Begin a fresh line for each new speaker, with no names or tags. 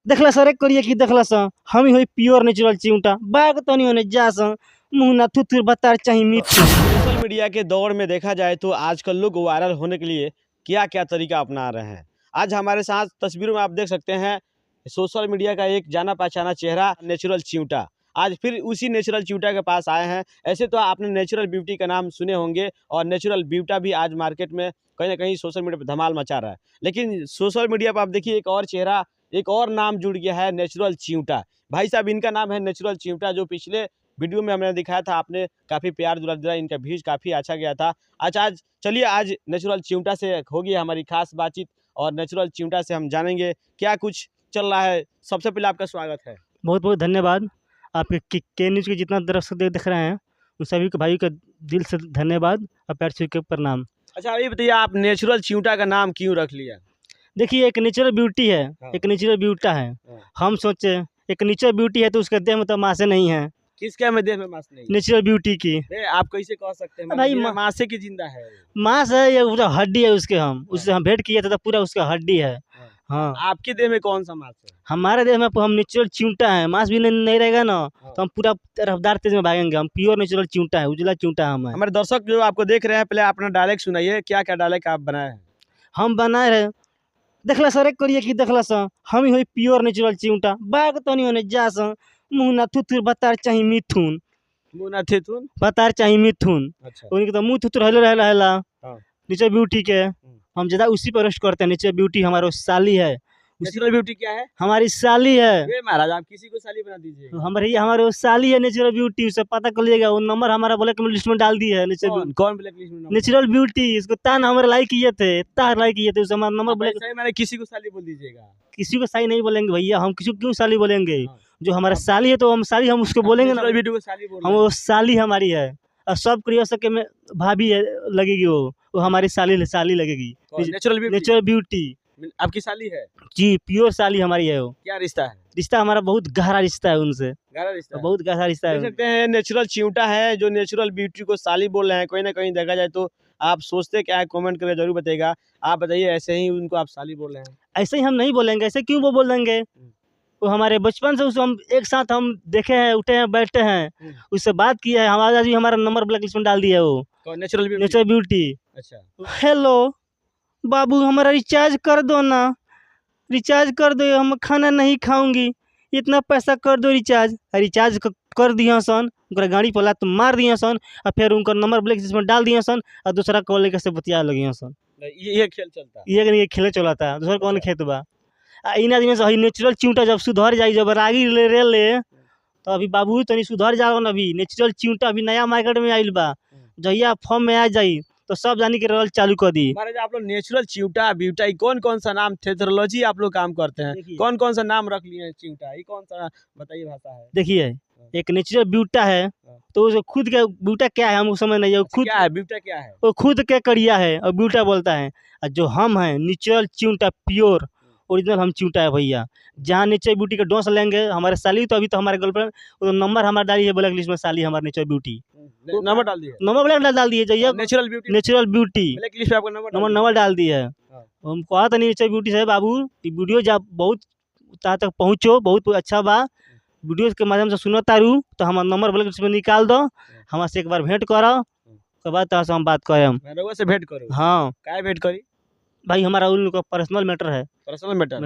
देखला सर एक करिए कि देखला स हम ही होई प्योर नेचुरल चिउटा बाग तनी होने जा स मुंह ना थुथुर बतार चाही मीठ।
सोशल मीडिया के दौर में देखा जाए तो आजकल लोग वायरल होने के लिए क्या क्या तरीका अपना रहे हैं। आज हमारे साथ तस्वीरों में आप देख सकते हैं सोशल मीडिया का एक जाना पहचाना चेहरा नेचुरल चिउटा। आज फिर उसी नेचुरल चिउटा के पास आए हैं। ऐसे तो आपने नेचुरल ब्यूटी का नाम सुने होंगे और नेचुरल ब्यूटा भी आज मार्केट में कहीं ना कहीं सोशल मीडिया पर धमाल मचा रहा है। लेकिन सोशल मीडिया पर आप देखिए एक और चेहरा, एक और नाम जुड़ गया है, नेचुरल चिउटा। भाई साहब इनका नाम है नेचुरल चिउटा, जो पिछले वीडियो में हमने दिखाया था, आपने काफ़ी प्यार दुलार दिया, इनका व्यूज काफ़ी अच्छा गया था। आज चलिए आज नेचुरल चिउटा से होगी हमारी खास बातचीत और नेचुरल चिउटा से हम जानेंगे क्या कुछ चल रहा है। सबसे पहले आपका स्वागत है।
बहुत बहुत धन्यवाद। आपके के न्यूज़ के जितना दर्शक देख रहे हैं उन सभी के भाई का दिल से धन्यवाद और प्यार से के प्रणाम।
अच्छा ये बताइए आप नेचुरल चिउटा का नाम क्यों रख लिया?
देखिए एक नेचुरल ब्यूटी है,
हाँ।
एक नेचुरल ब्यूटा है।
हाँ।
हम सोचे एक नेचुरल ब्यूटी है तो उसके देह में तो मासे नहीं है,
किसके में देह में मांस नहीं?
नेचुरल ब्यूटी की
आप कैसे कह सकते हैं?
भाई
भाई मासे की जिंदा है वो।
मांस है या पूरा हड्डी है उसके। हम उससे हम भेंट किए थे तो पूरा उसका हड्डी है।
हाँ।
हाँ
आपके देह में कौन सा मांस है?
हमारे देह में हम नेचुरल चिउटा है, मांस भी नहीं रहेगा ना तो हम पूरा रफ्तार तेज में भागेंगे। हम प्योर नेचुरल चिउटा है, उजला चिउटा हम है।
हमारे दर्शक जो आपको देख रहे हैं पहले अपना डायलेक्ट सुनाइए, क्या क्या डायलेक्ट आप बनाए हैं?
हम बनाए रहे देखला सर एक करिए कि देखला स हम ही होई प्योर नेचुरल चिउटा बाग तनी होने जा स मुंह ना थुथुर बतार चाही मिथुन,
मुन्ना थेथुन।
बतार चाही मिथुन।
अच्छा।
उनके तो मुंह थुथुर हेलो रहला
हाँ।
नीचे ब्यूटी के हम ज़्यादा उसी पर रोस्ट करते हैं। नीचे ब्यूटी हमारा साली है,
नेचुरल ब्यूटी क्या है?
हमारी साली है।
ये महाराज आप किसी को साली बना दीजिए।
हमारे वो साली है नेचुरल ब्यूटी, उसे पता कर लीजिएगा। वो नंबर हमारा ब्लैक लिस्ट में डाल दिया है।
कौन कौन ब्लैक लिस्ट में नाम?
नेचुरल ब्यूटी इसको तान हमारे लाइक किए थे, तार लाइक किए थे उसे हमारा नंबर ब्लैक।
ऐसा ही मैंने किसी को साली बोल दीजिएगा।
किसी को साली नहीं बोलेंगे भैया, हम किसी को क्यों साली बोलेंगे?
हाँ।
जो हमारा साली है तो हम साली हम उसको बोलेंगे ना।
नेचुरल ब्यूटी को साली बोल
हम वो साली हमारी है और सब क्रिया के में भाभी है लगेगी। वो हमारी साली लगेगी।
नेचुरल ब्यूटी
नेचुरल ब्यूटी
आपकी साली है?
जी प्योर साली हमारी है। वो
क्या रिश्ता है?
रिश्ता हमारा बहुत गहरा रिश्ता है उनसे,
गहरा रिश्ता है।
बहुत गहरा रिश्ता
देख
है।
सकते हैं नेचुरल चिउटा है जो नेचुरल ब्यूटी को साली बोल रहे हैं। कहीं ना कहीं देखा जाए तो आप सोचते क्या है, कमेंट करके जरूर बताइएगा। आप बताइए ऐसे ही उनको आप साली बोल रहे हैं?
ऐसे ही हम नहीं बोलेंगे, ऐसे क्यों वो बोलेंगे? वो हमारे बचपन से उसको हम एक साथ हम देखे हैं, उठे हैं, बैठे हैं, उससे बात किया है। हमारा भी हमारा नंबर ब्लैक लिस्ट में डाल दिया है वो नेचुरल ब्यूटी।
अच्छा।
हेलो बाबू हमारा रिचार्ज कर दो ना, रिचार्ज कर दो, हम खाना नहीं खाऊंगी, इतना पैसा कर दो रिचार्ज। रिचार्ज कर दिया सन, उनका गाड़ी पर लात मार दिया सन और फिर उनका नंबर ब्लैक लिस्ट में डाल दिया सन और दूसरा कॉल लेकर से बतिया लगिया सन।
ये खेल चलता है।
ये खेले चला था, दूसरा कौन खेत बा। इन आदमी से नेचुरल चिउटा जब सुधर जाई, जब रागी ले तो अभी बाबू तनी सुधर जाओ ना। अभी नेचुरल चिउटा अभी नया मार्केट में आइल बा, जहिया फॉर्म में आ जाई तो सब जानी के रोल चालू कर दी।
महाराज आप लोग नेचुरल चिउटा ब्यूटा कौन कौन सा नाम थेथरोलॉजी आप लोग काम करते हैं, कौन कौन सा नाम रख लिए हैं? चिउटा ये कौन सा बताइए भाषा है?
देखिए एक नेचुरल ब्यूटा है तो उसे खुद के ब्यूटा क्या है हमको समझ नहीं है। खुद
क्या है ब्यूटा क्या है?
वो खुद के करिया है और ब्यूटा बोलता है। और जो हम हैं नेचुरल चिउटा प्योर ओरिजिनल हम चिउटा है भैया। जहाँ नेचुरल ब्यूटी का डोस लेंगे हमारे साली, तो अभी तो हमारे गर्लफ्रेंड वो नंबर हमारा डाली है ब्लैक लिस्ट में, साली हमारे नेचुरल ब्यूटी
नंबर डाल दिए?
नंबर ब्लैक डाल दिए जाइए।
नेचुरल ब्यूटी ब्लैक लिस्ट पे आपका
नंबर डाल दिया है। हम कहा था नेचुरल ब्यूटी से बाबू कि वीडियो जब बहुत तक पहुँचो, बहुत अच्छा बा, वीडियो के माध्यम से सुनो तारू तो हमारा नंबर ब्लैक लिस्ट में निकाल दो, हमारे से एक बार भेंट करो, उसके बाद तो हम बात करें।
मैं से भेंट करूँ?
हाँ
क्या भेंट करी
भाई, हमारा उनका पर्सनल मैटर है।
Personal matter